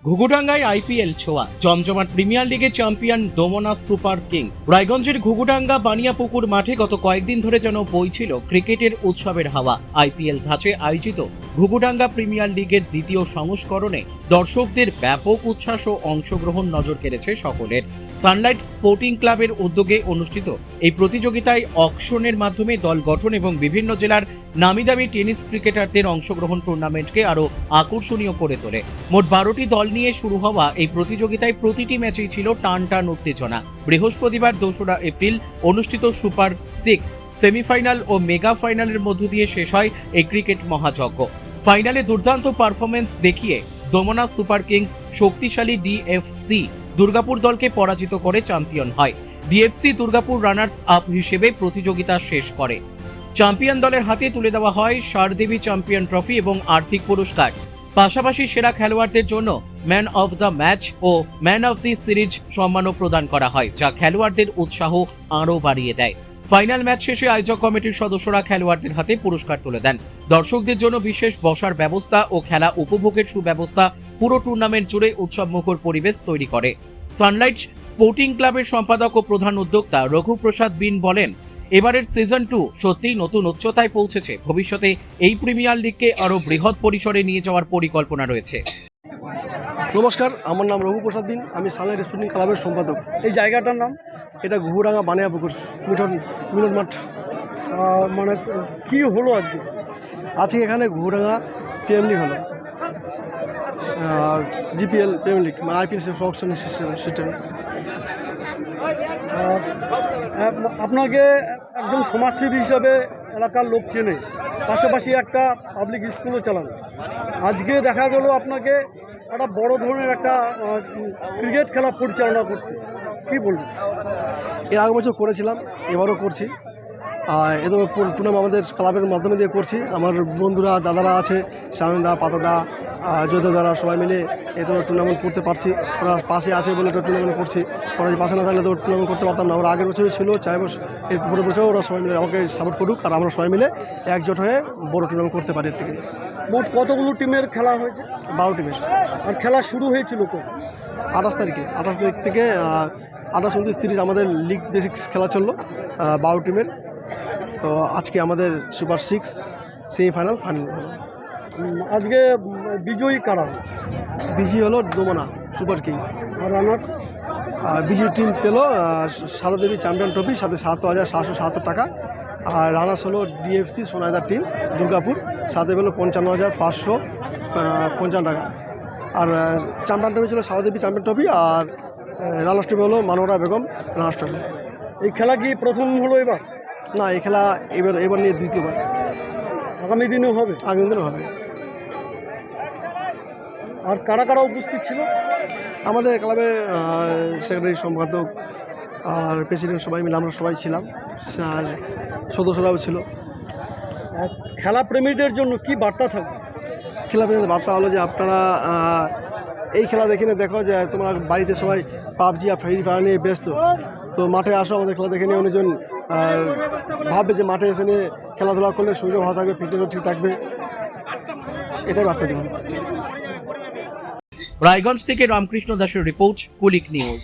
ঘুঘুডাঙ্গায় IPL ছোঁয়া, জমজমাট premier লিগে চ্যাম্পিয়ন দমনা সুপার কিংস। রায়গঞ্জের ঘুঘুডাঙ্গা বানিয়াপুকুর মাঠে গত কয়েকদিন ধরে যেন বইছিল ক্রিকেটের উৎসবের হাওয়া। আইপিএল ধাঁচে আয়োজিত ঘুঘুডাঙ্গা প্রিমিয়ার লিগের দ্বিতীয় সংস্করণে দর্শকদের ব্যাপক উচ্ছ্বাস ও অংশগ্রহণ নজর কেড়েছে সকলের। সানলাইট স্পোর্টিং ক্লাবের উদ্যোগে অনুষ্ঠিত এই প্রতিযোগিতায় অকশনের মাধ্যমে দল গঠন এবং বিভিন্ন জেলার নামিদামি টেনিস ক্রিকেটারদের অংশগ্রহণ টুর্নামেন্টকে আরও আকর্ষণীয় করে তোলে। মোট 12টি দল নিয়ে শুরু হওয়া এই প্রতিযোগিতায় প্রতিটি ম্যাচেই ছিল টান টান উত্তেজনা। বৃহস্পতিবার 2রা এপ্রিল অনুষ্ঠিত সুপার 6 সেমিফাইনাল ও মেগা ফাইনালের মধ্য দিয়ে শেষ হয় এই ক্রিকেট মহাযজ্ঞ। ফাইনালে দুর্দান্ত পারফরমেন্স দেখিয়ে দমনা সুপার কিংস শক্তিশালী ডিএফসি দুর্গাপুর দলকে পরাজিত করে চ্যাম্পিয়ন হয়। ডিএফসি দুর্গাপুর রানার্স আপ হিসেবে প্রতিযোগিতা শেষ করে। চ্যাম্পিয়ন দলের হাতে তুলে দেওয়া হয় শারদেবী চ্যাম্পিয়ন ট্রফি এবং আর্থিক পুরস্কার। পাশাপাশি সেরা খেলোয়াড়দের জন্য ম্যান অফ দ্য ম্যাচ ও ম্যান অফ দি সিরিজ সম্মানও প্রদান করা হয়, যা খেলোয়াড়দের উৎসাহ আরও বাড়িয়ে দেয়। ফাইনাল ম্যাচ শেষে আয়োজক কমিটির সদস্যরা খেলোয়াড়দের হাতে পুরস্কার তুলে দেন। দর্শকদের জন্য বিশেষ বসার ব্যবস্থা ও খেলা উপভোগের সুব্যবস্থা পুরো টুর্নামেন্ট জুড়ে উৎসবমুখর পরিবেশ তৈরি করে। সানলাইট স্পোর্টিং ক্লাবের সম্পাদক ও প্রধান উদ্যোক্তা রঘুপ্রসাদ বিন বলেন, এবারের সিজন 2 সত্যিই নতুন উচ্চতায় পৌঁছেছে। ভবিষ্যতে এই প্রিমিয়ার লিগকে আরও বৃহৎ পরিসরে নিয়ে যাওয়ার পরিকল্পনা রয়েছে। নমস্কার, আমার নাম রঘুপ্রসাদ দিন, আমি সানলাইট স্পোর্টিং ক্লাবের সম্পাদক। এই জায়গাটার নাম এটা ঘুঘুডাঙ্গা বানিয়াপুকুর মিলন মাঠ। মানে কি হলো আজকে? আজকে এখানে ঘুঘুডাঙ্গা প্রিমিয়ার লিগ হলো, জিপিএল প্রিমিয়ার লিগ, মানে আইপিএল সংস্করণ সিস্টেমে। আপনাকে একজন সমাজসেবী হিসাবে এলাকার লোক চেনে, পাশাপাশি একটা পাবলিক স্কুলও চালান। আজকে দেখা গেল আপনাকে একটা বড় ধরনের একটা ক্রিকেট খেলা পরিচালনা করতে, কি বলবেন? এর আগে বছর করেছিলাম, এবারও করছি। এত টুর্নামেন্ট আমাদের ক্লাবের মাধ্যমে দিয়ে করছি। আমার বন্ধুরা, দাদারা আছে, শামিনদা, পাতদা, যোদ্ধা, সবাই মিলে এত টুর্নামেন্ট করতে পারছি। ওরা পাশে আছে বলে তো টুর্নামেন্ট করছি। ওরা পাশে না থাকলে তো টুর্নামেন্ট করতে পারতাম না। ওরা আগের বছরই ছিল, চাইব এই পুরো বছর ওরা সবাই মিলে আমাকে সাপোর্ট করুক, আর আমরা সবাই মিলে একজোট হয়ে বড় টুর্নামেন্ট করতে পারি। এর থেকে মোট কতগুলো টিমের খেলা হয়েছে? 12 টিমের। আর খেলা শুরু হয়েছিল তো 28 তারিখে। 28 তারিখ থেকে 28, 29, 30 আমাদের লিগ বেসিক্স খেলা চললো 12 টিমের। তো আজকে আমাদের সুপার 6 সেমিফাইনাল ফাইনাল হলো। আজকে বিজয়ী কারা? বিজয়ী হলো দমনা সুপার কিং। আর রানার্স? বিজয়ী টিম পেল শারদেবী চ্যাম্পিয়ন ট্রফি, সাথে 7,777 টাকা। আর রানার্স হলো ডিএফসি সোনাইদার টিম দুর্গাপুর, সাথে পেল 55,550 টাকা। আর চ্যাম্পিয়ন ট্রফি ছিল শারদেবী চ্যাম্পিয়ন ট্রফি, আর রানার্স টিম হলো মানোরা বেগম রানার্স ট্রফি। এই খেলা কি প্রথম হলো এবার? না, এই খেলা এবার নিয়ে দ্বিতীয়বার। আগামী দিনেও হবে? আগামী দিনও হবে। আর কারা কারা উপস্থিত ছিল? আমাদের ক্লাবে সেক্রেটারি, সম্পাদক আর প্রেসিডেন্ট সবাই মিলে আমরা সবাই ছিলাম, আর সদস্যরাও ছিল। খেলা প্রেমীদের জন্য কি বার্তা থাকবে? খেলা প্রেমীদের বার্তা হলো যে আপনারা এই খেলা দেখে দেখো যে তোমার বাড়িতে সবাই পাবজি আর ফ্রি ফায়ার নিয়ে ব্যস্ত, তো মাঠে আসো, আমাদের খেলা দেখে নিয়ে অনেকজন ভাববে যে মাঠে এসে নিয়ে খেলাধুলা করলে শরীরও ভালো থাকবে, ফিটনেসও ঠিক থাকবে। এটাই বার্তা দেবেন। রায়গঞ্জ থেকে রামকৃষ্ণ দাসের রিপোর্ট, কুলিক নিউজ।